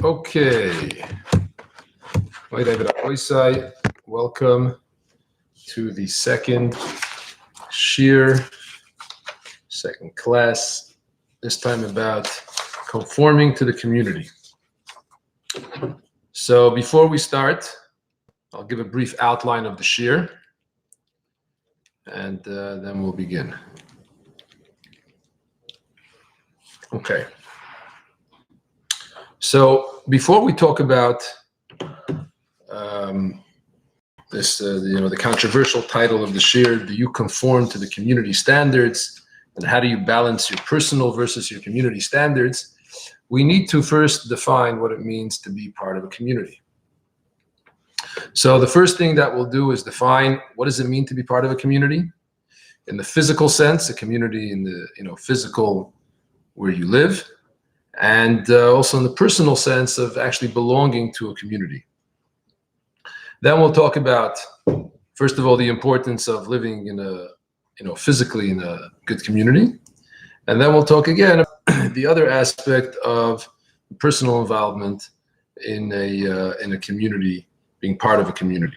Okay. Welcome to the second second class, this time about conforming to the community. So before we start, I'll give a brief outline of the shir, and then we'll begin. Okay. So before we talk about the controversial title of the shir, do you conform to the community standards, and how do you balance your personal versus your community standards? We need to first define what it means to be part of a community. So the first thing that we'll do is define what does it mean to be part of a community. In the physical sense, a community in the physical where you live, and also in the personal sense of actually belonging to a community. Then we'll talk about, first of all, the importance of living physically in a good community. And then we'll talk again about the other aspect of personal involvement in a community, being part of a community.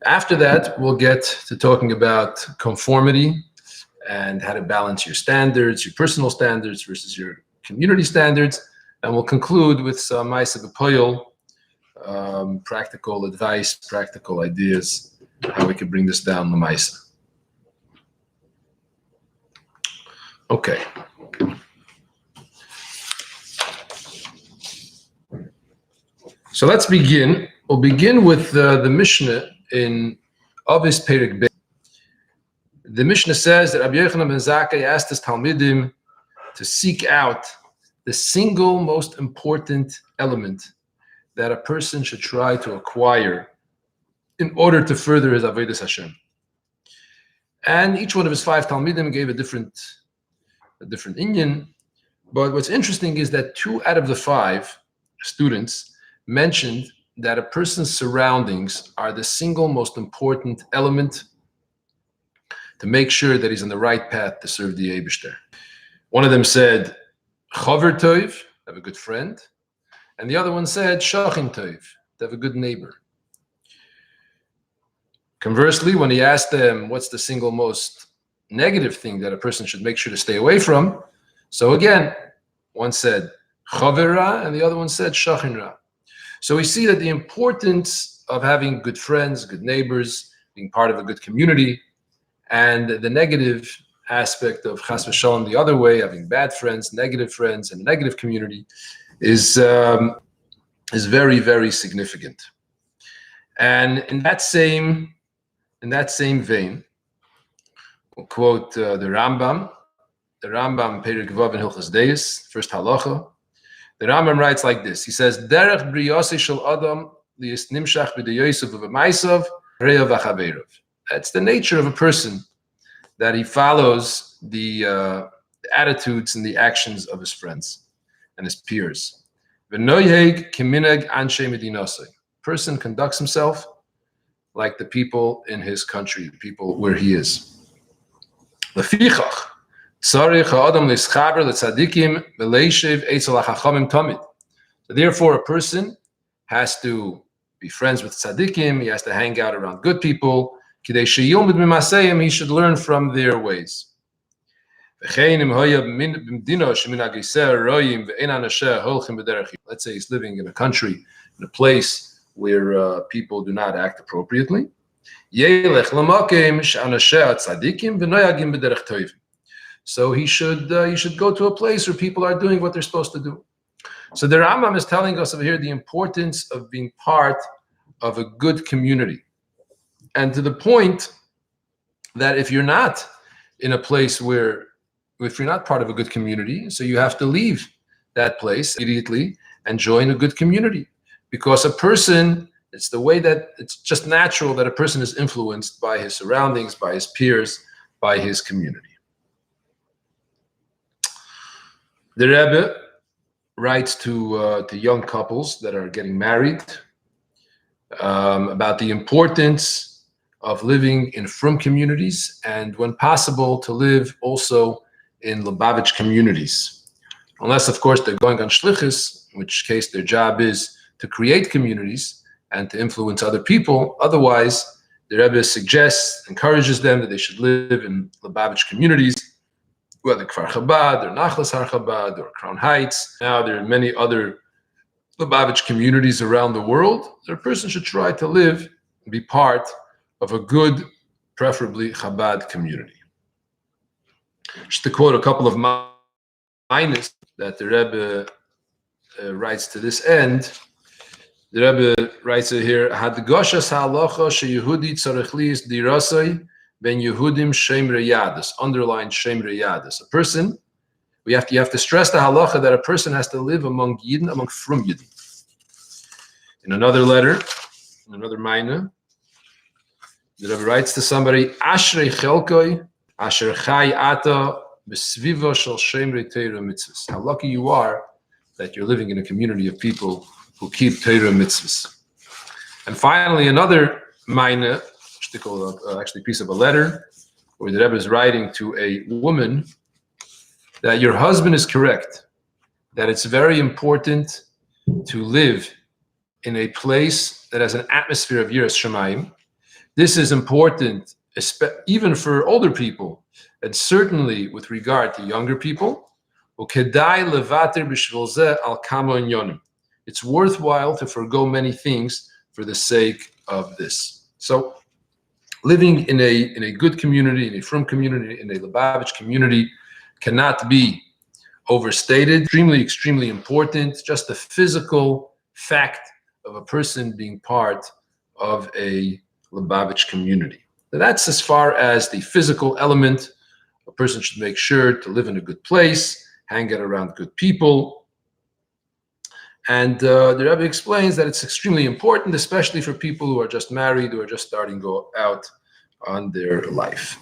After that, we'll get to talking about conformity and how to balance your standards, your personal standards versus your community standards. And we'll conclude with some ma'aseh b'poyel, practical advice, practical ideas, how we can bring this down the ma'aseh. Okay. So let's begin. We'll begin with the Mishnah in Avis Perek Bey. The Mishnah says that Rabbi Yochanan ben Zakkai asked his Talmidim to seek out the single most important element that a person should try to acquire in order to further his avodas Hashem. And each one of his 5 Talmidim gave a different inyan. But what's interesting is that 2 out of the 5 students mentioned that a person's surroundings are the single most important element to make sure that he's on the right path to serve the Eibishter. One of them said, Chaver Tov, have a good friend. And the other one said, Shachin Tov, to have a good neighbor. Conversely, when he asked them what's the single most negative thing that a person should make sure to stay away from, so again, one said Chaver Ra, and the other one said Shachin Ra. So we see that the importance of having good friends, good neighbors, being part of a good community, and the negative aspect of chas v'shalom the other way, having bad friends, and a negative community, is very, very significant. And in that same vein, we'll quote the Rambam Perek Vav in Hilchos Deis, first halacha. The Rambam writes like this. He says, Derech briyasei shel adam liyis nimshach b'deyosav v'maisav re'av v'chaveirav. That's the nature of a person, that he follows the attitudes and the actions of his friends and his peers. V'noyheg kimineg anshe medinasei. Person conducts himself like the people in his country, the people where he is. Lefichach tzarich ha'adam lischaber letzadikim v'leishev eitzel hachachamim tamid. So therefore, a person has to be friends with tzadikim. He has to hang out around good people. He should learn from their ways. Let's say he's living in a country, in a place where people do not act appropriately. So he should go to a place where people are doing what they're supposed to do. So the Rambam is telling us over here the importance of being part of a good community. And to the point that if you're not in a place if you're not part of a good community, so you have to leave that place immediately and join a good community. Because a person, it's the way that it's just natural that a person is influenced by his surroundings, by his peers, by his community. The Rebbe writes to young couples that are getting married about the importance of living in frum communities, and when possible to live also in Lubavitch communities. unless, of course, they're going on shlichus, in which case their job is to create communities and to influence other people. Otherwise, the Rebbe suggests, encourages them that they should live in Lubavitch communities, whether Kfar Chabad or Nachlas Har Chabad or Crown Heights. Now there are many other Lubavitch communities around the world. A person should try to live and be part of a good, preferably Chabad community. Just to quote a couple of minus that the Rebbe writes to this end. The Rebbe writes it here: Hadgoshas halacha sheyehudi tzarich liis dirasai ben Yehudim shemre yadus. Underlined shemre yadus. A person, you have to stress the halacha that a person has to live among Yidden, among frum Yidden. In another letter, in another minor, the Rebbe writes to somebody: Ashrei chelkoi asher chai ata b'sviva shel shemre Torah mitzvahs. How lucky you are that you're living in a community of people who keep Torah mitzvahs. And finally, another minor, actually a piece of a letter, where the Rebbe is writing to a woman that your husband is correct, that it's very important to live in a place that has an atmosphere of Yiras Shamayim. This is important, even for older people, and certainly with regard to younger people. It's worthwhile to forgo many things for the sake of this. So, living in a good community, in a frum community, in a Lubavitch community, cannot be overstated. Extremely important. Just the physical fact of a person being part of a Lubavitch community. Now, that's as far as the physical element. A person should make sure to live in a good place, hang out around good people. And the Rebbe explains that it's extremely important, especially for people who are just married, who are just starting to go out on their life.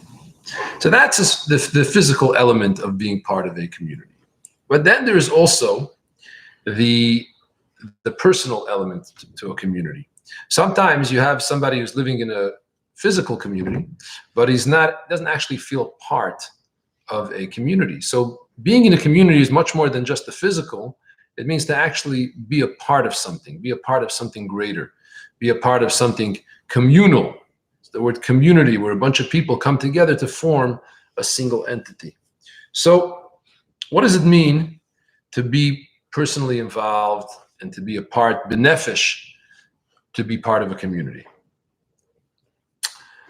So that's the physical element of being part of a community. But then there's also the personal element to a community. Sometimes you have somebody who's living in a physical community, but doesn't actually feel part of a community. So being in a community is much more than just the physical. It means to actually be a part of something, be a part of something greater, be a part of something communal. It's the word community, where a bunch of people come together to form a single entity. So what does it mean to be personally involved and to be a part, benefesh, to be part of a community?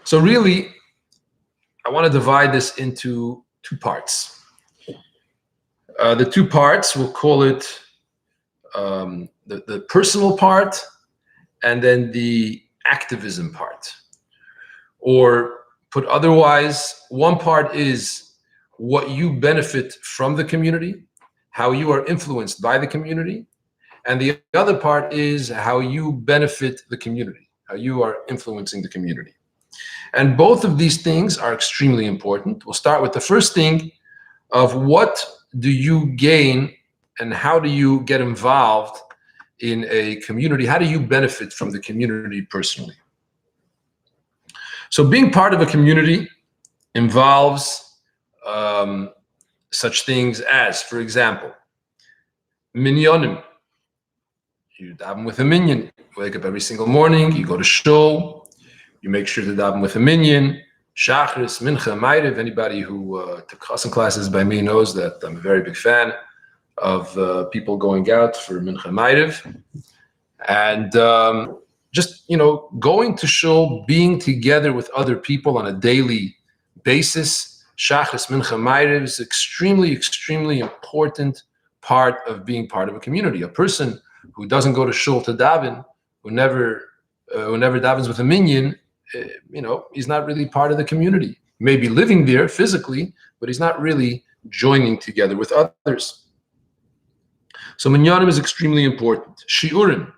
So really, I want to divide this into two parts. The two parts, we'll call it the personal part, and then the activism part. Or put otherwise, one part is what you benefit from the community, how you are influenced by the community, and the other part is how you benefit the community, how you are influencing the community. And both of these things are extremely important. We'll start with the first thing of what do you gain and how do you get involved in a community? How do you benefit from the community personally? So being part of a community involves such things as, for example, minyanim. You daven with a minyan. You wake up every single morning, you go to shul, you make sure to daven with a minyan. Shachris, Mincha, Ma'ariv. Anybody who took chassan classes by me knows that I'm a very big fan of people going out for Mincha Ma'ariv. And just, going to shul, being together with other people on a daily basis, Shachris, Mincha Ma'ariv is extremely important part of being part of a community. A person who doesn't go to shul to daven, who never davens with a minyan, he's not really part of the community. He may be living there physically, but he's not really joining together with others. So minyanim is extremely important. Shiurim.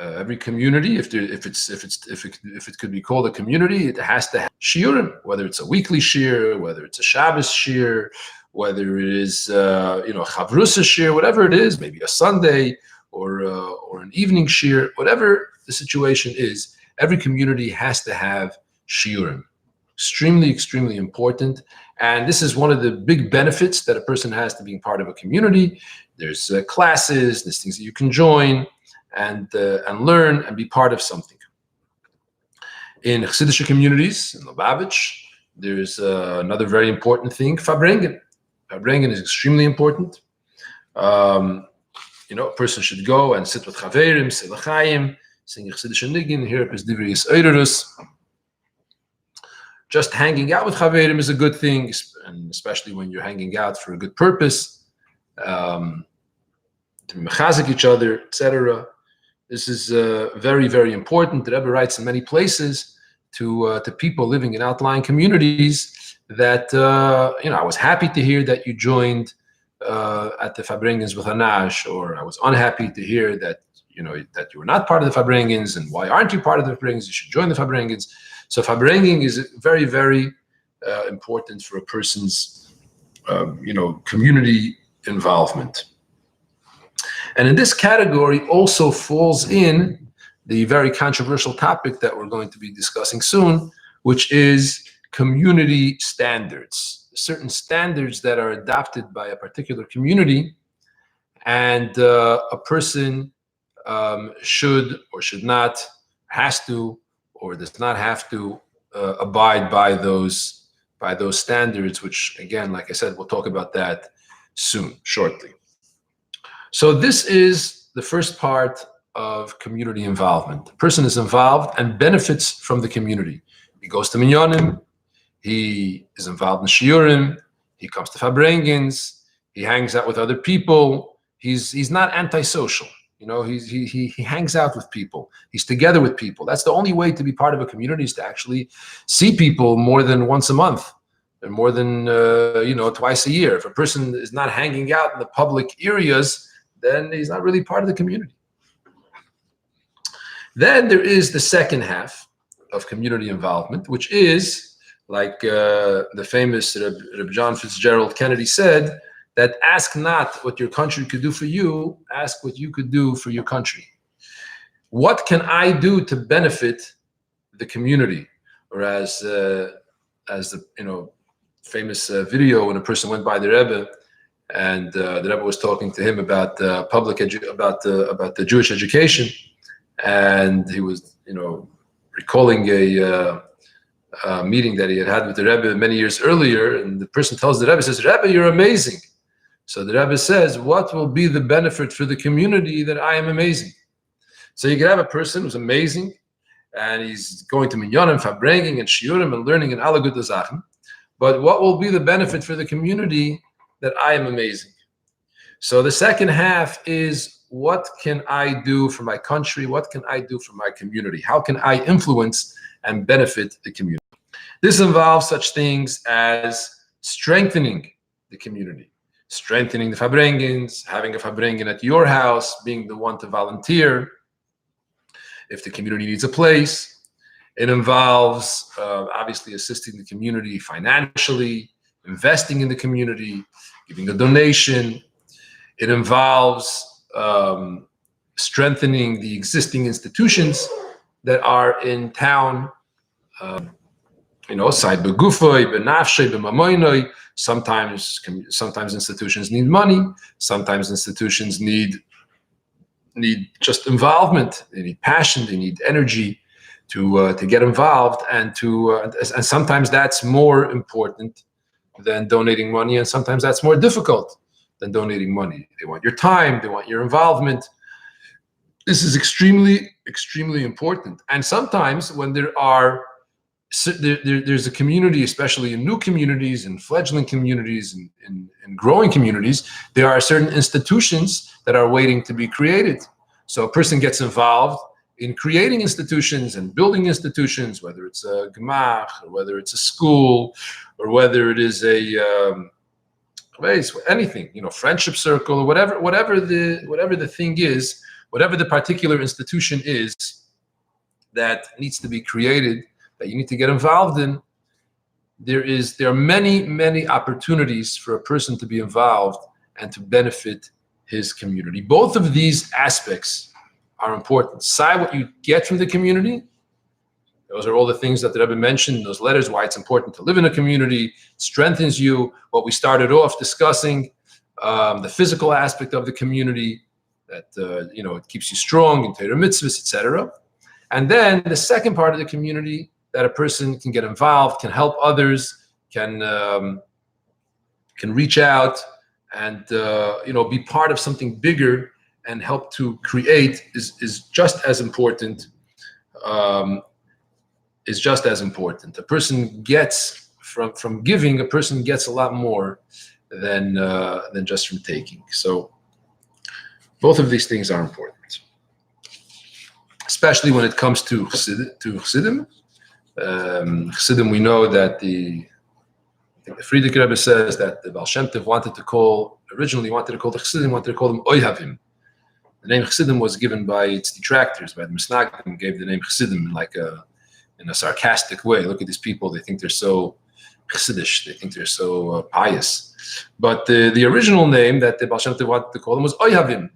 Every community, if it could be called a community, it has to have shiurim. Whether it's a weekly shir, whether it's a Shabbos shir, whether it is chavrusa shir, whatever it is, maybe a Sunday or an evening shir, whatever the situation is. Every community has to have shiurim. Extremely, extremely important. And this is one of the big benefits that a person has to being part of a community. There's classes, there's things that you can join and learn and be part of something. In Hasidic communities, in Lubavitch, there's another very important thing, Farbrengen. Farbrengen is extremely important. A person should go and sit with Chaverim, say L'chaim, sing Hasidic Nigin, hear his Divriyos Eirus. Just hanging out with Chaverim is a good thing, and especially when you're hanging out for a good purpose, to mechazik each other, etc. This is very, very important. The Rebbe writes in many places to people living in outlying communities that I was happy to hear that you joined at the Farbrengens with Hanash, or I was unhappy to hear that that you were not part of the Farbrengens, and why aren't you part of the Farbrengens? You should join the Farbrengens. So Farbrengen is very, very important for a person's community involvement. And in this category also falls in the very controversial topic that we're going to be discussing soon, which is community standards. Certain standards that are adopted by a particular community, and a person should or should not, has to or does not have to abide by those standards, which again, like I said, we'll talk about that soon, shortly. So this is the first part of community involvement. The person is involved and benefits from the community. He goes to minyanim, he is involved in shiurim, he comes to Farbrengens, he hangs out with other people. He's not antisocial. He hangs out with people. He's together with people. That's the only way to be part of a community, is to actually see people more than once a month, and more than twice a year. If a person is not hanging out in the public areas, then he's not really part of the community. Then there is the second half of community involvement, which is like the famous Reb John Fitzgerald Kennedy said, that ask not what your country could do for you, ask what you could do for your country. What can I do to benefit the community? Or as the famous video when a person went by the Rebbe, and the Rebbe was talking to him about about the Jewish education, and he was recalling a meeting that he had with the Rebbe many years earlier, and the person tells the Rebbe, says, "Rebbe, you're amazing." So the Rebbe says, what will be the benefit for the community that I am amazing? So you can have a person who's amazing, and he's going to minyanim, Farbrengen, and shiurim, and learning in alle gute Sachen. But what will be the benefit for the community that I am amazing? So the second half is, what can I do for my country? What can I do for my community? How can I influence and benefit the community? This involves such things as strengthening the community. Strengthening the Farbrengens, having a Farbrengen at your house, being the one to volunteer if the community needs a place. It involves obviously assisting the community financially, investing in the community, giving a donation. It involves strengthening the existing institutions that are in town. Side begufay, benafshay, b'mamoynoi. Sometimes institutions need money. Sometimes institutions need just involvement. They need passion. They need energy to get involved, and sometimes that's more important than donating money, and sometimes that's more difficult than donating money. They want your time. They want your involvement. This is extremely, extremely important. And sometimes when there's a community, especially in new communities, in fledgling communities, in growing communities, there are certain institutions that are waiting to be created. So a person gets involved in creating institutions and building institutions, whether it's a gemach, or whether it's a school, or whether it is anything, friendship circle, or whatever the thing is, whatever the particular institution is that needs to be created, that you need to get involved in. There are many, many opportunities for a person to be involved and to benefit his community. Both of these aspects are important. Decide what you get from the community, Those are all the things that the Rebbe mentioned in those letters, why it's important to live in a community. It strengthens you. What we started off discussing, the physical aspect of the community, that it keeps you strong in Torah mitzvahs, etc. And then the second part of the community, that a person can get involved, can help others, can reach out and be part of something bigger and help to create is just as important. Is just as important. A person gets from giving. A person gets a lot more than just from taking. So both of these things are important, especially when it comes to Chassidim. Chassidim, we know that the Frierdiker Rebbe says that the Baal Shem Tov originally wanted to call the Chassidim Oyhavim. The name Chassidim was given by its detractors, by the Misnagdim, gave the name Chassidim in a sarcastic way. Look at these people; they think they're so Chassidish, they think they're so pious. But the original name that the Baal Shem Tov wanted to call them was Oyhavim,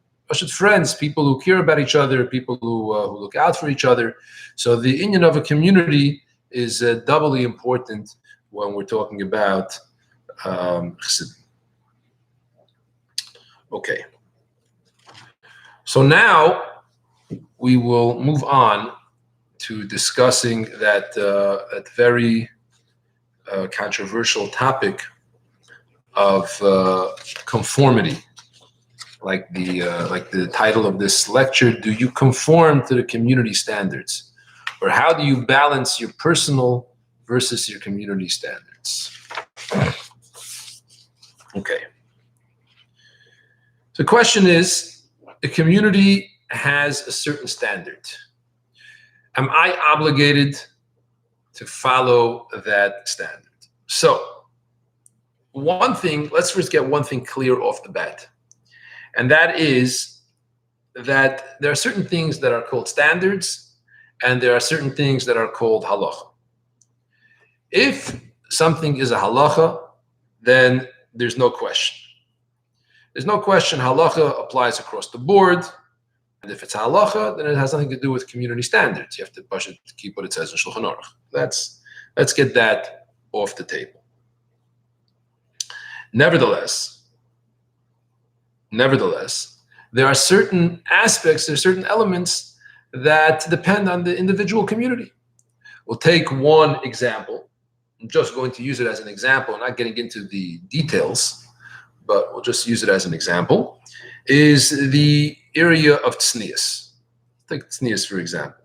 friends, people who care about each other, people who look out for each other. So the inyan of a community is doubly important when we're talking about Chassidim. Okay. So now we will move on to discussing that very controversial topic of conformity, like the title of this lecture. Do you conform to the community standards, or how do you balance your personal versus your community standards? Okay. So the question is, the community has a certain standard. Am I obligated to follow that standard? So let's first get one thing clear off the bat. And that is that there are certain things that are called standards, and there are certain things that are called halacha. If something is a halacha, then there's no question. There's no question halacha applies across the board. And if it's halacha, then it has nothing to do with community standards. You have to push it to keep what it says in Shulchan Aruch. Let's get that off the table. Nevertheless, there are certain aspects, there are certain elements that depend on the individual community. We'll take one example. I'm just going to use it as an example, not getting into the details, but we'll just use it as an example, is the area of tznius. Take tznius, for example.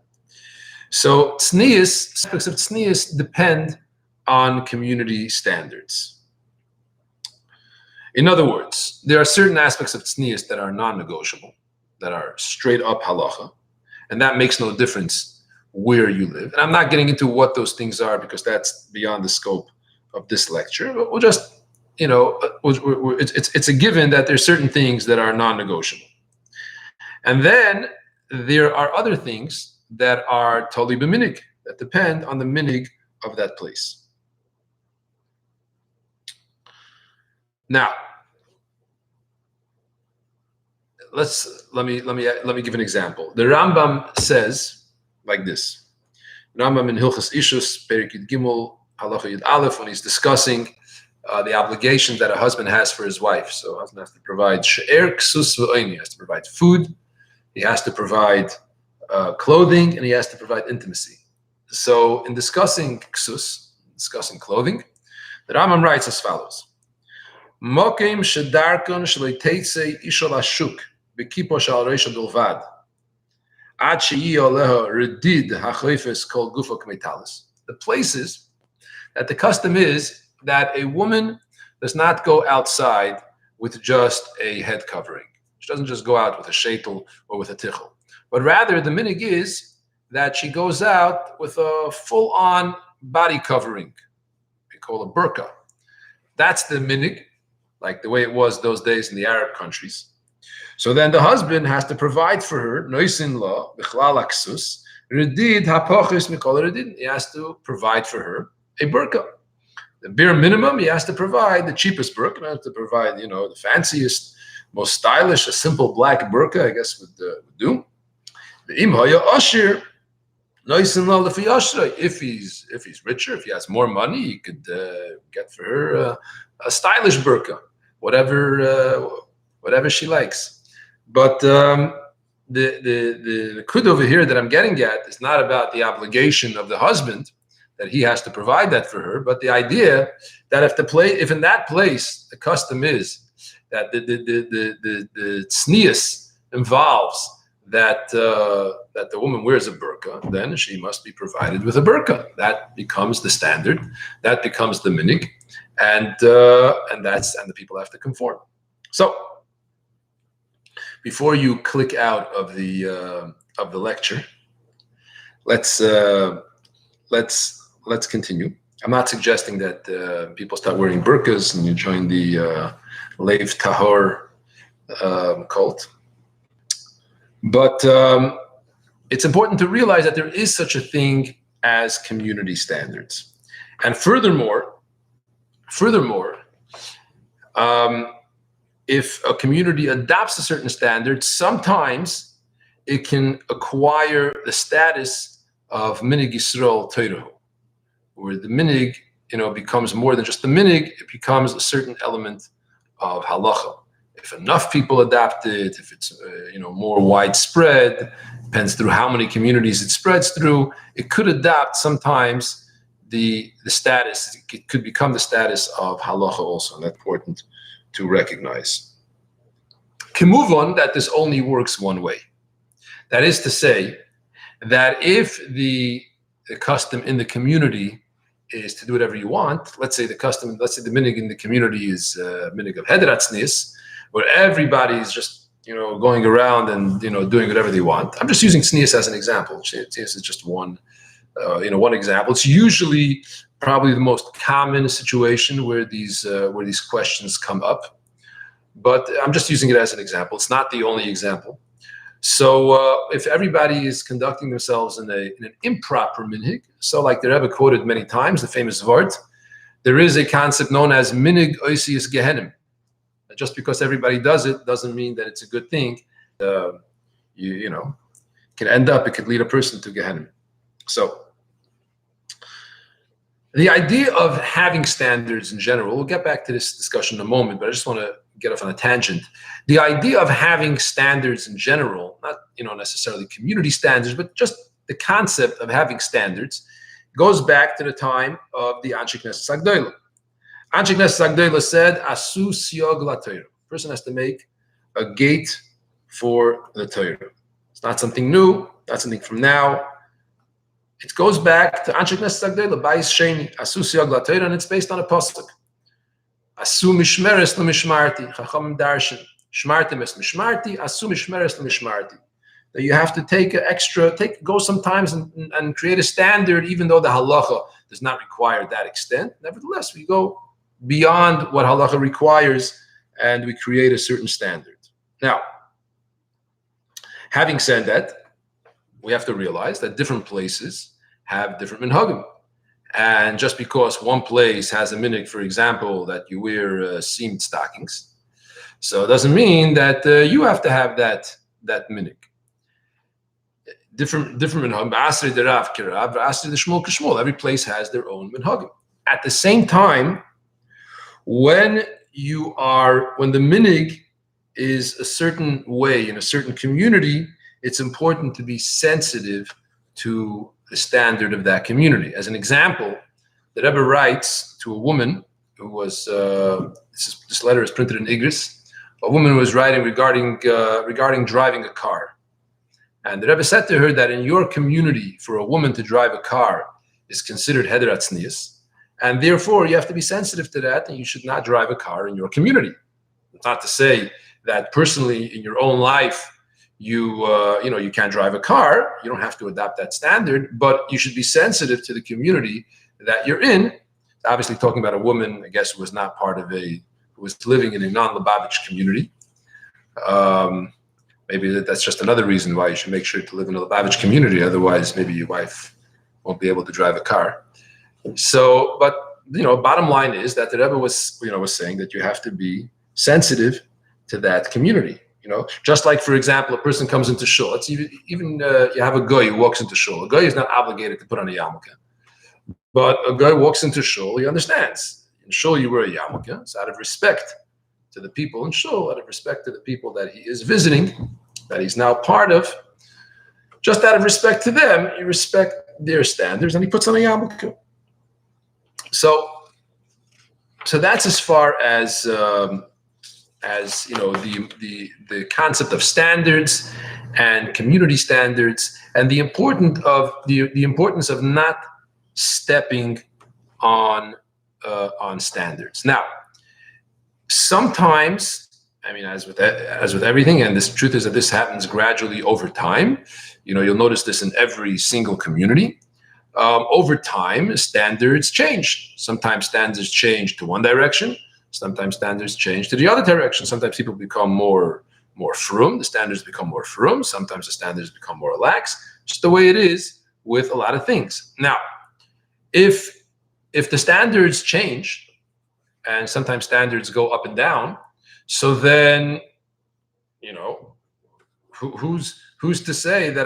So aspects of tznius depend on community standards. In other words, there are certain aspects of tznius that are non-negotiable, that are straight up halacha, and that makes no difference where you live. And I'm not getting into what those things are because that's beyond the scope of this lecture, but we'll just, it's a given that there's certain things that are non-negotiable. And then there are other things that are totally b'minig, that depend on the minig of that place. Now, let me give an example. The Rambam says like this. Rambam in Hilchas Ishus, Perik Yud Gimel, Halacha Yud Aleph, when he's discussing the obligation that a husband has for his wife. So a husband has to provide she'er ksus v'oini, he has to provide food, he has to provide clothing, and he has to provide intimacy. So in discussing ksus, discussing clothing, the Rambam writes as follows: Mokim shedarkon shleiteitze ishol hashuk b'kipo shal reisha bilvad ad sheyi oleha redid hachoifes kol gufo k'meitalis. The places that the custom is that a woman does not go outside with just a head covering. She doesn't just go out with a sheitel or with a tichel, but rather the minig is that she goes out with a full-on body covering. We call a burqa. That's the minig, like the way it was those days in the Arab countries. So then the husband has to provide for her, noisin la, bichlal aksus, redid hapochis mikol redid. He has to provide for her a burqa. The bare minimum, he has to provide the cheapest burqa. He has to provide, the fanciest, most stylish, a simple black burqa, I guess would do. The im haya ashir If he's richer, if he has more money, he could get for her a stylish burqa, whatever she likes. But the kud over here that I'm getting at is not about the obligation of the husband that he has to provide that for her, but the idea that if in that place the custom is that the tznius involves that the woman wears a burqa, then she must be provided with a burqa. That becomes the standard. That becomes the minig, and the people have to conform. So before you click out of the lecture, let's continue. I'm not suggesting that people start wearing burqas and you join the Lev Tahor cult. But it's important to realize that there is such a thing as community standards. And furthermore, if a community adopts a certain standard, sometimes it can acquire the status of minig Yisrael Teirahu, where the minig, becomes more than just the minig, it becomes a certain element of halacha. If enough people adopt it, if it's more widespread, depends through how many communities it spreads through, it could adopt sometimes the status, it could become the status of halacha also, and that's important to recognize. Can move on that this only works one way. That is to say that if the custom in the community is to do whatever you want, let's say the minig in the community is minig of hederatznis, where everybody is just going around and doing whatever they want. I'm just using tznius as an example. Tznius is just one example. It's usually probably the most common situation where these questions come up, but I'm just using it as an example. It's not the only example. So if everybody is conducting themselves in an improper minhag, so like the Rebbe quoted many times, the famous Vart, there is a concept known as minig oisius gehenim. Just because everybody does it doesn't mean that it's a good thing. It could lead a person to Gehenna. So the idea of having standards in general, we'll get back to this discussion in a moment, but I just want to get off on a tangent. The idea of having standards in general, not necessarily community standards, but just the concept of having standards, goes back to the time of the Anshe Knesset Agdolah. Anshe Knesset Agdolah said, "Asu siog laTorah." Person has to make a gate for the Torah. It's not something new, not something from now. It goes back to Anshe Knesset Agdolah, Bayis Sheni, Asu siog laTorah, and it's based on a pasuk. Asu mishmeres lemishmarti, Chachamim darshan, shmartem es mishmarti, asu mishmeres lemishmarti. That you have to go sometimes and create a standard, even though the halacha does not require that extent. Nevertheless, we go beyond what halacha requires and we create a certain standard. Now, having said that, we have to realize that different places have different minhagim. And just because one place has a minig, for example, that you wear seamed stockings, so it doesn't mean that you have to have that minig. Different minhagim. Asri de Rav kirav, asri de Shmuel kishmuel. Every place has their own minhagim. At the same time, when the minig is a certain way in a certain community, it's important to be sensitive to the standard of that community. As an example, the Rebbe writes to a woman who was, this letter is printed in Igris, a woman who was writing regarding driving a car. And the Rebbe said to her that in your community, for a woman to drive a car is considered hederatznius, and therefore you have to be sensitive to that, and you should not drive a car in your community. It's not to say that personally in your own life you can't drive a car. You don't have to adopt that standard, but you should be sensitive to the community that you're in. Obviously, talking about a woman, I guess, who was not who was living in a non-Lubavitch community. Maybe that's just another reason why you should make sure to live in a Lubavitch community. Otherwise, maybe your wife won't be able to drive a car. So, but bottom line is that the Rebbe was saying that you have to be sensitive to that community. Just like, for example, a person comes into shul. Let's even you have a guy who walks into shul. A guy is not obligated to put on a yarmulke, but a guy walks into shul. He understands. In shul, you wear a yarmulke. It's out of respect to the people in shul, out of respect to the people that he is visiting, that he's now part of. Just out of respect to them, you respect their standards, and he puts on a yarmulke. So that's as far as the concept of standards and community standards, and the importance of not stepping on standards. Now, sometimes, as with everything, and this truth is that this happens gradually over time. You'll notice this in every single community. Over time, standards change. Sometimes standards change to one direction. Sometimes standards change to the other direction. Sometimes people become more frum. The standards become more frum. Sometimes the standards become more lax. Just the way it is with a lot of things. Now, if the standards change, and sometimes standards go up and down, so then, who's to say that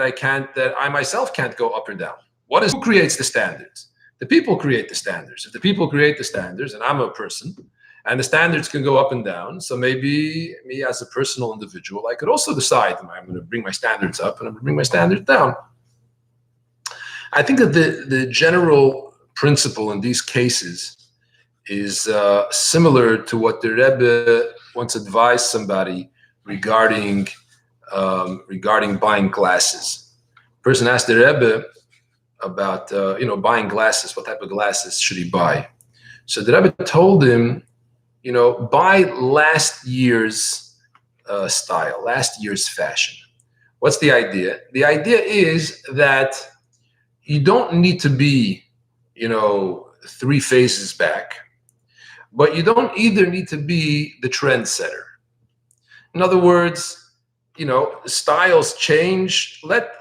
I myself can't go up or down? Who creates the standards? The people create the standards. If the people create the standards, and I'm a person, and the standards can go up and down, so maybe me as a personal individual, I could also decide, I'm going to bring my standards up and I'm going to bring my standards down. I think that the general principle in these cases is similar to what the Rebbe once advised somebody regarding buying glasses. A person asked the Rebbe about buying glasses. What type of glasses should he buy? So the Rebbe told him, buy last year's style, last year's fashion. What's the idea? The idea is that you don't need to be, 3 phases back, but you don't either need to be the trendsetter. In other words, styles change. Let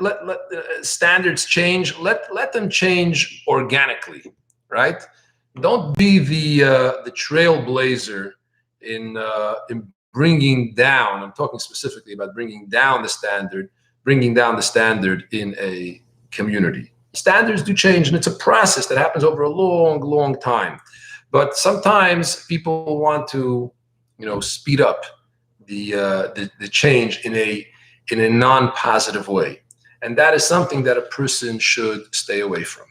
standards change. Let them change organically, right? Don't be the trailblazer in bringing down. I'm talking specifically about bringing down the standard in a community. Standards do change, and it's a process that happens over a long, long time. But sometimes people want to, speed up the change in a non-positive way, and that is something that a person should stay away from.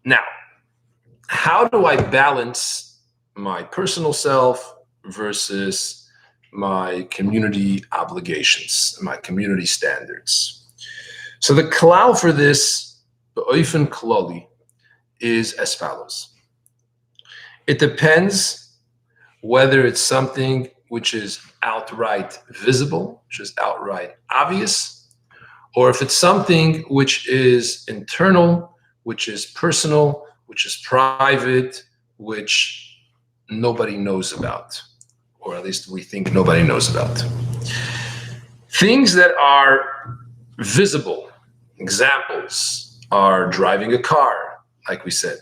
Now, how do I balance my personal self versus my community obligations, my community standards? So the klal for this, b'oifen klali, is as follows. It depends whether it's something which is outright visible, which is outright obvious, or if it's something which is internal, which is personal, which is private, which nobody knows about, or at least we think nobody knows about. Things that are visible, examples are driving a car, like we said.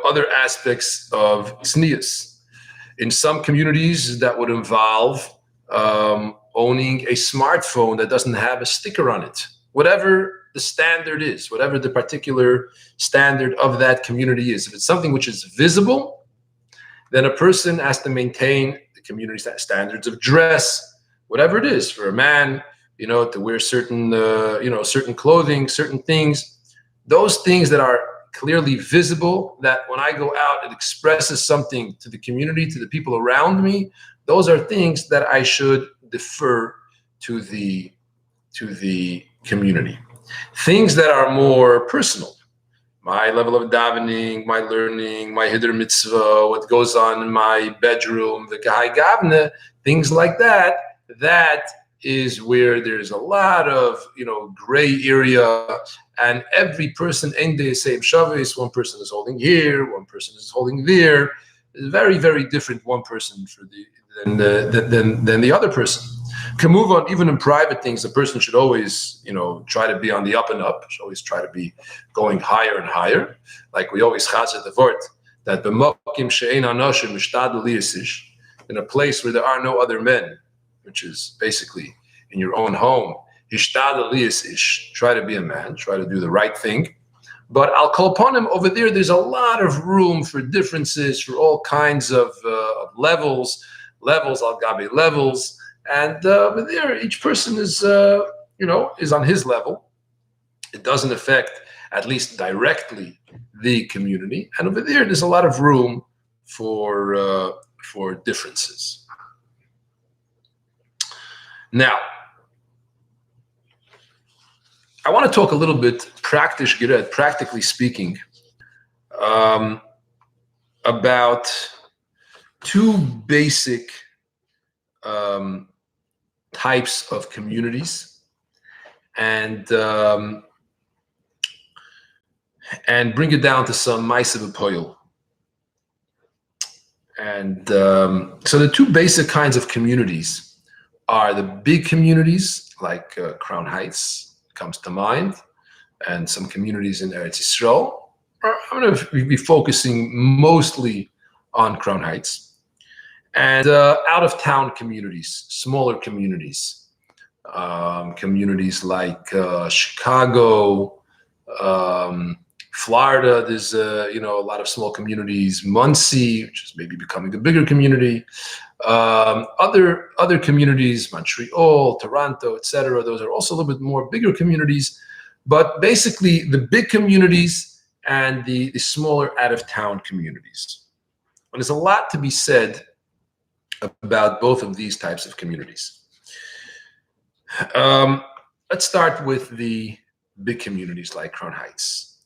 Other aspects of tznius. In some communities, that would involve owning a smartphone that doesn't have a sticker on it. Whatever the standard is, whatever the particular standard of that community is. If it's something which is visible, then a person has to maintain the community standards of dress, whatever it is. For a man, to wear certain, certain clothing, certain things. Those things that are clearly visible, that when I go out, it expresses something to the community, to the people around me. Those are things that I should defer to the community. Things that are more personal, my level of davening, my learning, my hider mitzvah, what goes on in my bedroom, the kahai gavne, things like that, that is where there's a lot of, gray area, and every person in the same shavis, one person is holding here, one person is holding there. It's very, very different, one person than the other person. Can move on even in private things. The person should always, try to be on the up and up. Should always try to be going higher and higher. Like we always chazir the word that b'mokim she'ein anoshim mishtadel liyasish. in a place where there are no other men, which is basically in your own home. Hishtadel liyas ish, try to be a man, try to do the right thing. But al kol panim, over there's a lot of room for differences, for all kinds of levels al gabe levels, and over there each person is is on his level. It doesn't affect, at least directly, the community, and over there's a lot of room for differences. Now, I want to talk a little bit, practically speaking, about two basic types of communities, and bring it down to some ma'aseh b'poil. And so the two basic kinds of communities are the big communities, like Crown Heights comes to mind, and some communities in Eretz Yisrael. I'm going to be focusing mostly on Crown Heights. And out-of-town communities, smaller communities, communities like Chicago, Florida. There's a lot of small communities. Muncie, which is maybe becoming a bigger community. Other communities, Montreal, Toronto, etc. Those are also a little bit more bigger communities. But basically, the big communities and the smaller out-of-town communities. And there's a lot to be said about both of these types of communities. Let's start with the big communities like Crown Heights.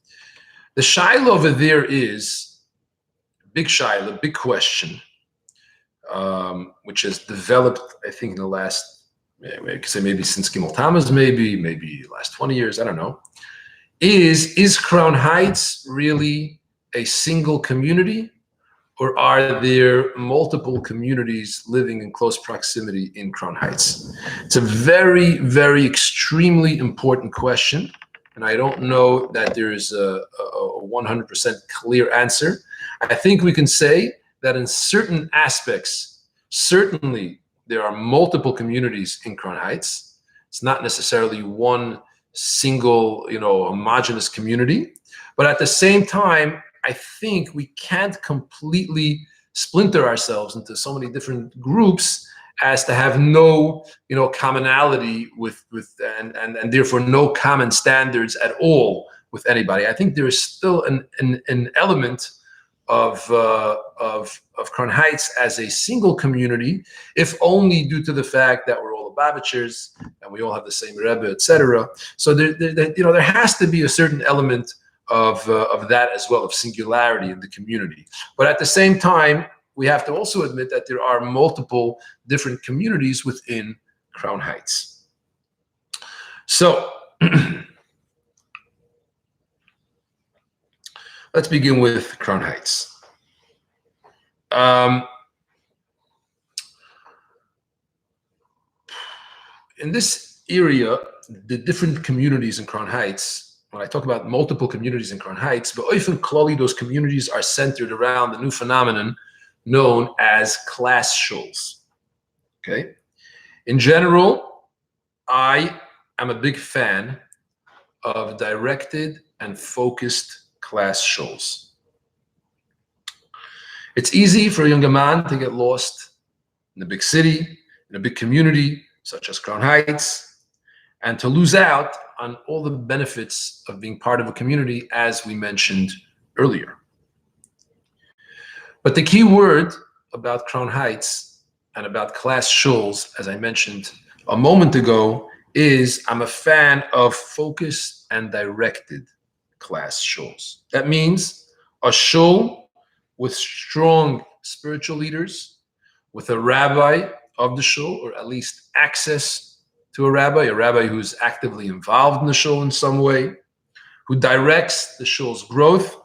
The shaila over there is big shaila, big question, which has developed, I think, in the last, I could say maybe since Gimel Tammuz, maybe last 20 years, I don't know. Is Crown Heights really a single community, or are there multiple communities living in close proximity in Crown Heights? It's a very, very extremely important question, and I don't know that there's a 100% clear answer. I think we can say that in certain aspects, certainly there are multiple communities in Crown Heights. It's not necessarily one single, homogeneous community, but at the same time, I think we can't completely splinter ourselves into so many different groups as to have no, commonality with and therefore no common standards at all with anybody. I think there is still an element of Crown Heights as a single community, if only due to the fact that we're all Lubavitchers and we all have the same Rebbe, etc. So there has to be a certain element of that as well, of singularity in the community. But at the same time, we have to also admit that there are multiple different communities within Crown Heights. So let's begin with Crown Heights. In this area, the different communities in Crown Heights, when I talk about multiple communities in Crown Heights, but often clearly those communities are centered around the new phenomenon known as class shuls. Okay? In general, I am a big fan of directed and focused class shuls. It's easy for a younger man to get lost in a big city, in a big community, such as Crown Heights, and to lose out on all the benefits of being part of a community, as we mentioned earlier. But the key word about Crown Heights and about class shuls, as I mentioned a moment ago, is I'm a fan of focused and directed class shuls. That means a shul with strong spiritual leaders, with a rabbi of the shul, or at least access to a rabbi who's actively involved in the shul in some way, who directs the shul's growth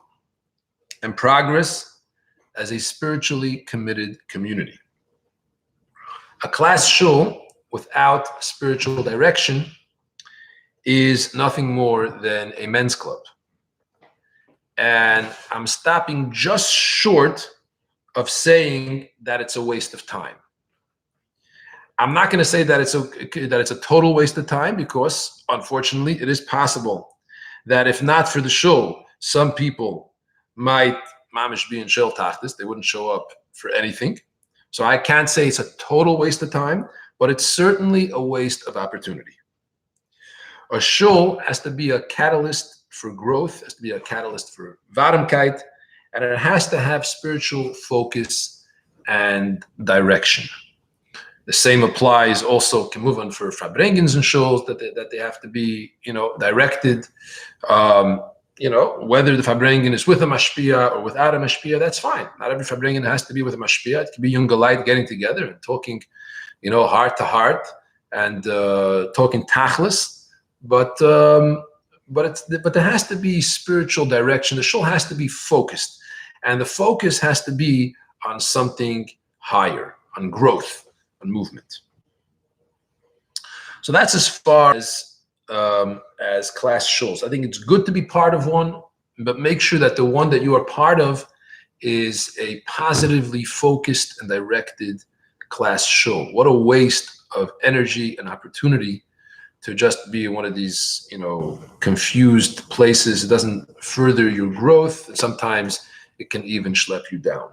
and progress as a spiritually committed community. A class shul without spiritual direction is nothing more than a men's club. And I'm stopping just short of saying that it's a waste of time. I'm not going to say that it's a total waste of time, because unfortunately it is possible that if not for the shul, some people might mamish be in shul tachtis, they wouldn't show up for anything. So I can't say it's a total waste of time, but it's certainly a waste of opportunity. A shul has to be a catalyst for growth, has to be a catalyst for vadamkeit, and it has to have spiritual focus and direction. The same applies also kemuvan for farbrengens and shuls, that they have to be, directed. Whether the farbrengen is with a mashpia or without a mashpia, that's fine. Not every farbrengen has to be with a mashpia. It can be young light getting together and talking, heart to heart, and talking tachlis. But there has to be spiritual direction. The shul has to be focused, and the focus has to be on something higher, on growth, on movement. So that's as far as class shuls. I think it's good to be part of one, but make sure that the one that you are part of is a positively focused and directed class shul. What a waste of energy and opportunity to just be in one of these, confused places. It doesn't further your growth. And sometimes it can even schlep you down.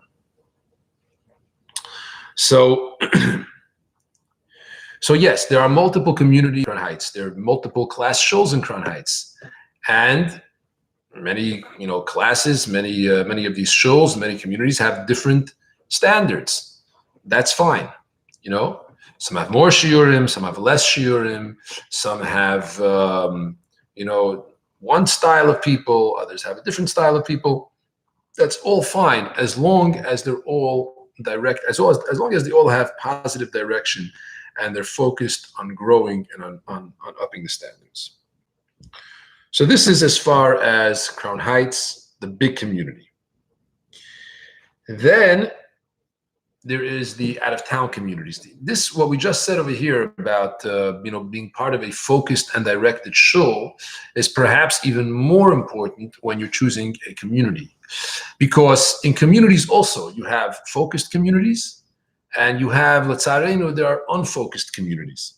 So, yes, there are multiple community in Crown Heights. There are multiple class shuls in Crown Heights, and many, classes, many of these shuls, many communities have different standards. That's fine. Some have more shiurim, some have less shiurim, some have, one style of people, others have a different style of people. That's all fine, as long as they're all direct, as long as they all have positive direction and they're focused on growing and on upping the standards. So this is as far as Crown Heights, the big community. Then there is the out-of-town communities. This, what we just said over here about being part of a focused and directed shul, is perhaps even more important when you're choosing a community, because in communities also you have focused communities, and you have, letzarenu, there are unfocused communities.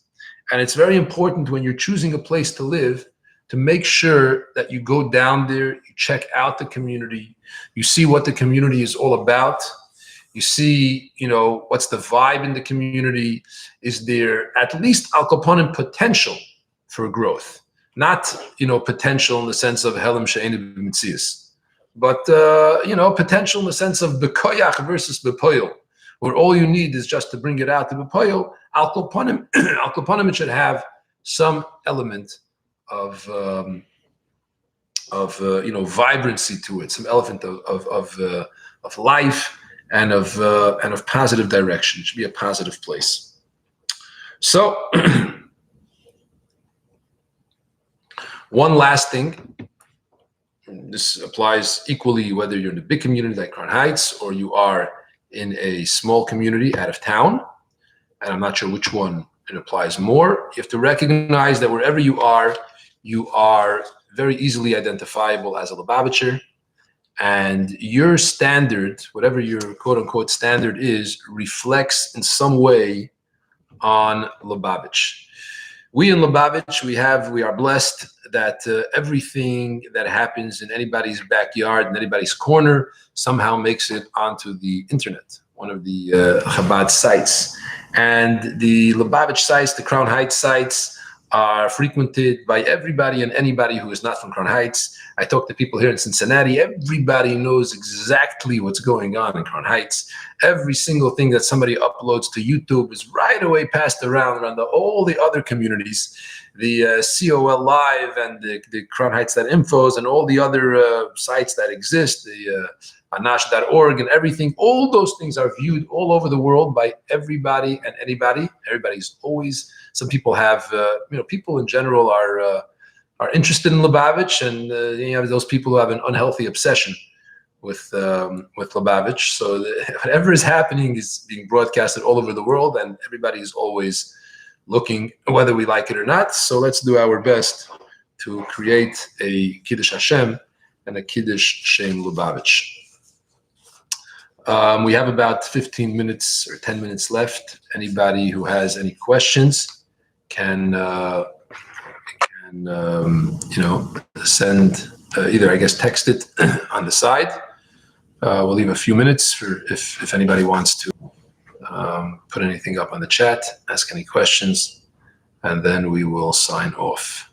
And it's very important when you're choosing a place to live to make sure that you go down there, you check out the community, you see what the community is all about. You see, what's the vibe in the community? Is there at least al kaponim potential for growth? Not, potential in the sense of helam she'enu b'mitzias, but, potential in the sense of bekoyach versus bepoil, where all you need is just to bring it out to bepoil. Al kaponim, it should have some element of vibrancy to it, some element of life, and of positive direction. It should be a positive place. So, one last thing. This applies equally whether you're in a big community like Crown Heights or you are in a small community out of town. And I'm not sure which one it applies more. You have to recognize that wherever you are very easily identifiable as a Lubavitcher. And your standard, whatever your quote-unquote standard is, reflects in some way on Lubavitch. We in Lubavitch, we are blessed that everything that happens in anybody's backyard, in anybody's corner, somehow makes it onto the internet, one of the Chabad sites. And the Lubavitch sites, the Crown Heights sites, are frequented by everybody and anybody who is not from Crown Heights. I talk to people here in Cincinnati. Everybody knows exactly what's going on in Crown Heights. Every single thing that somebody uploads to YouTube is right away passed around all the other communities, the COL Live and the Crown Heights.infos and all the other sites that exist, the anash.org and everything. All those things are viewed all over the world by everybody and anybody. Everybody's always, some people have, people in general are interested in Lubavitch, and those people who have an unhealthy obsession with Lubavitch. So whatever is happening is being broadcasted all over the world, and everybody is always looking, whether we like it or not. So let's do our best to create a Kiddush Hashem and a Kiddush Shem Lubavitch. We have about 15 minutes or 10 minutes left. Anybody who has any questions can send either, I guess, text it on the side. We'll leave a few minutes for if anybody wants to put anything up on the chat, ask any questions, and then we will sign off.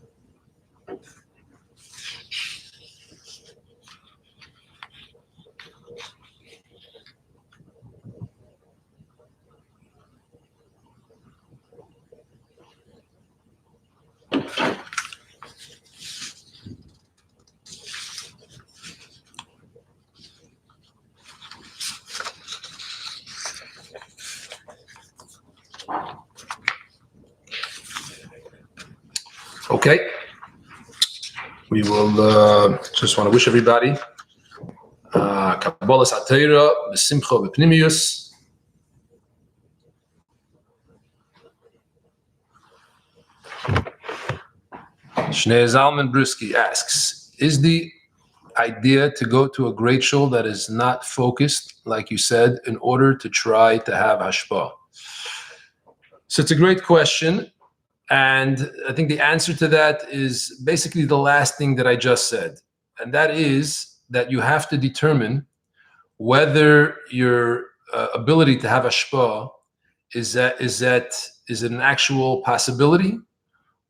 Okay. We will just want to wish everybody Kabbalas HaTorah b'simcha v'pnimius. Shnei Zalman Brusky asks, is the idea to go to a great shul that is not focused, like you said, in order to try to have hashpah? So it's a great question. And I think the answer to that is basically the last thing that I just said. And that is that you have to determine whether your ability to have hashpah is it an actual possibility,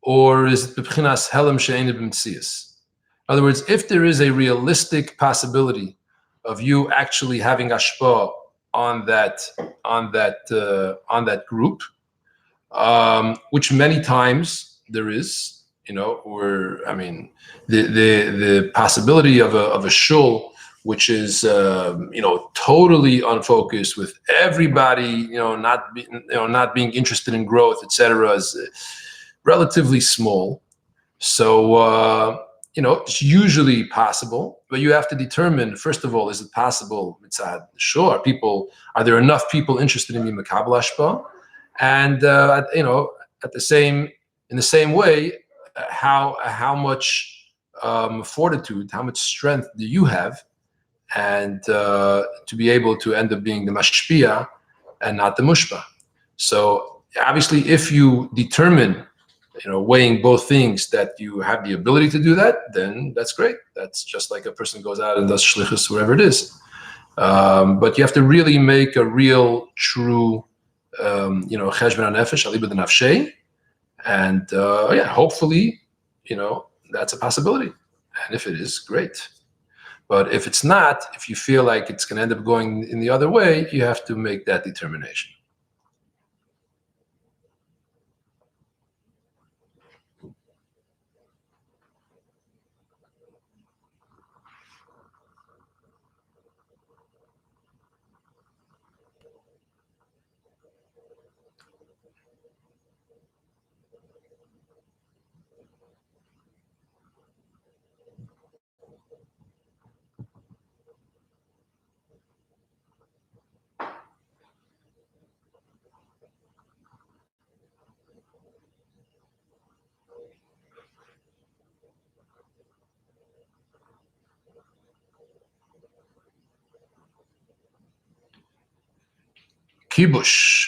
or is it b'chinas helem she'ein b'mtzias? In other words, if there is a realistic possibility of you actually having hashpah on that group, which many times there is, the possibility of a shul which is totally unfocused, with everybody not being interested in growth, etc., is relatively small. So it's usually possible, but you have to determine, first of all, is it possible mitzad shul? Are there enough people interested in Makabel Hashpah? And in the same way, how much fortitude, how much strength do you have, and to be able to end up being the mashpia and not the mushpa? So obviously, if you determine, weighing both things, that you have the ability to do that, then that's great. That's just like a person goes out and does shlichus, wherever it is. But you have to really make a real, true cheshbon nefesh, aliba de nafshei, and hopefully, that's a possibility. And if it is, great. But if it's not, if you feel like it's going to end up going in the other way, you have to make that determination. Kibush,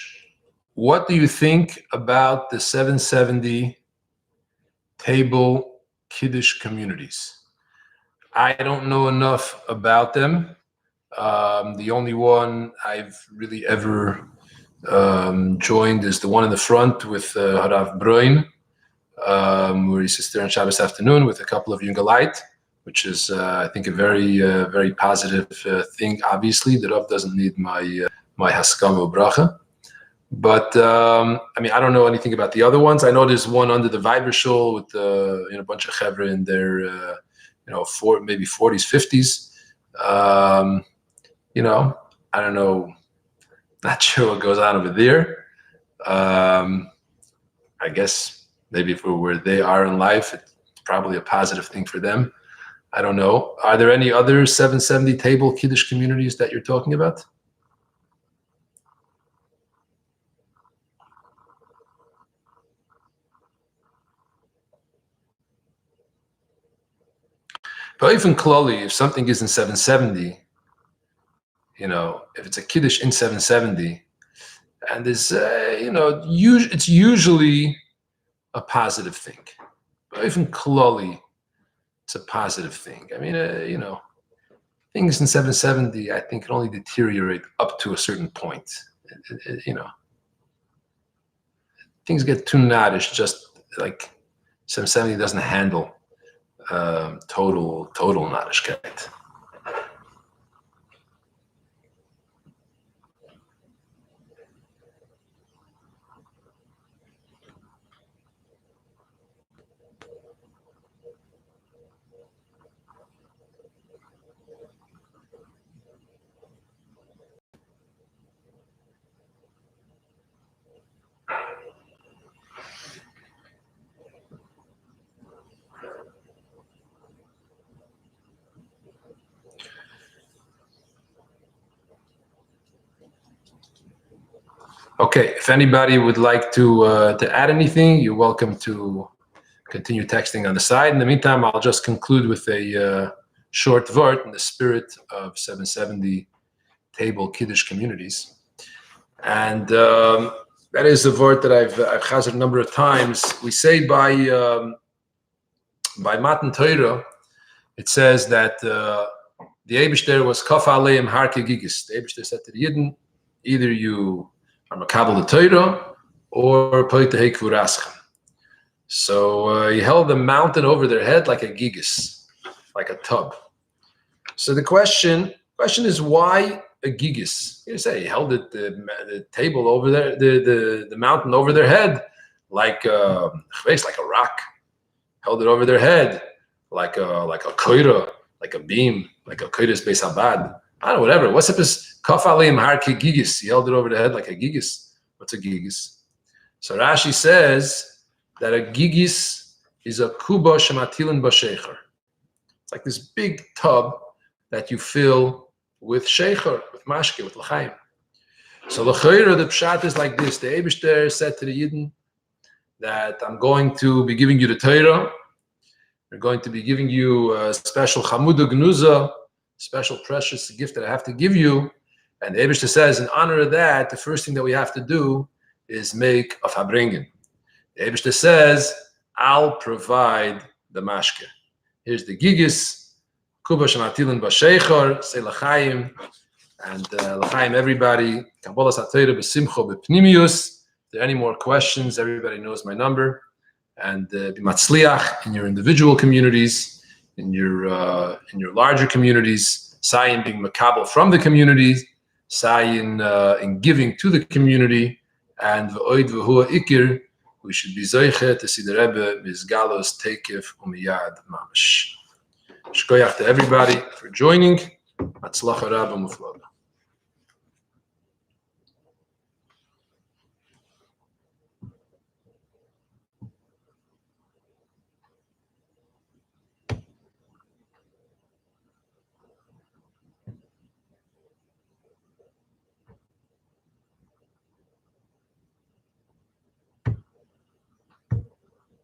what do you think about the 770 table Kiddush communities? I don't know enough about them. The only one I've really ever joined is the one in the front with Harav Bruin, where he sits there on Shabbos afternoon with a couple of Jungalite, which is, I think, a very, very positive thing. Obviously, the Rav doesn't need my haskama bracha. But I don't know anything about the other ones. I know there's one under the Viber Shul with a bunch of chevra in their maybe 40s, 50s. I don't know. Not sure what goes on over there. I guess maybe for where they are in life, it's probably a positive thing for them. I don't know. Are there any other 770 table Kiddush communities that you're talking about? But even Klali, if something isn't 770, if it's a kiddush in 770, and there's, it's usually a positive thing. But even klali, it's a positive thing. I mean, things in 770, I think, can only deteriorate up to a certain point. Things get too nadish, just like 770 doesn't handle total nadishkeit. Okay, if anybody would like to add anything, you're welcome to continue texting on the side. In the meantime, I'll just conclude with a short vort in the spirit of 770 table Kiddush communities. And that is a vort that I've chazed a number of times. We say by Matan Torah, it says that the Eibishter was kaf aleim har kegigis. The Eibishter said to the Yidden, either you are makabel the Torah or poitehei kvuraschem. So he held the mountain over their head like a gigis, like a tub. So the question is, why a gigis? You say he held the table over there, the mountain over their head like a rock. Held it over their head like a koira, like a beam, like a koiris beis habad. I don't know, whatever. What's up is kaf alim har ki gigis. He held it over the head like a gigis. What's a gigis? So Rashi says that a gigis is a kuba shematilin b'shecher. It's like this big tub that you fill with shecher, with mashke, with l'chaim. So the pshat is like this. The Eibishter said to the Yidden that I'm going to be giving you the Torah. We're going to be giving you a special chamuda gnuza, special precious gift that I have to give you. And the Eibishter says, in honor of that, the first thing that we have to do is make a fabringen. The Eibishter says, I'll provide the mashke. Here's the gigis, kuba shematilin b'sheichor, say l'chaim, and l'chaim everybody, kabbalah satayra b'simcho b'pnimius. If there are any more questions, everybody knows my number. And be matzliach in your individual communities, in your larger communities, sayin being makabel from the community, sayin in giving to the community, and v'oid v'hua ikir, we should be zoiche to see the Rebbe mizgalos tekef umiyad mamash. Shkoyach to everybody for joining. Matzlacha Rabba Muflada.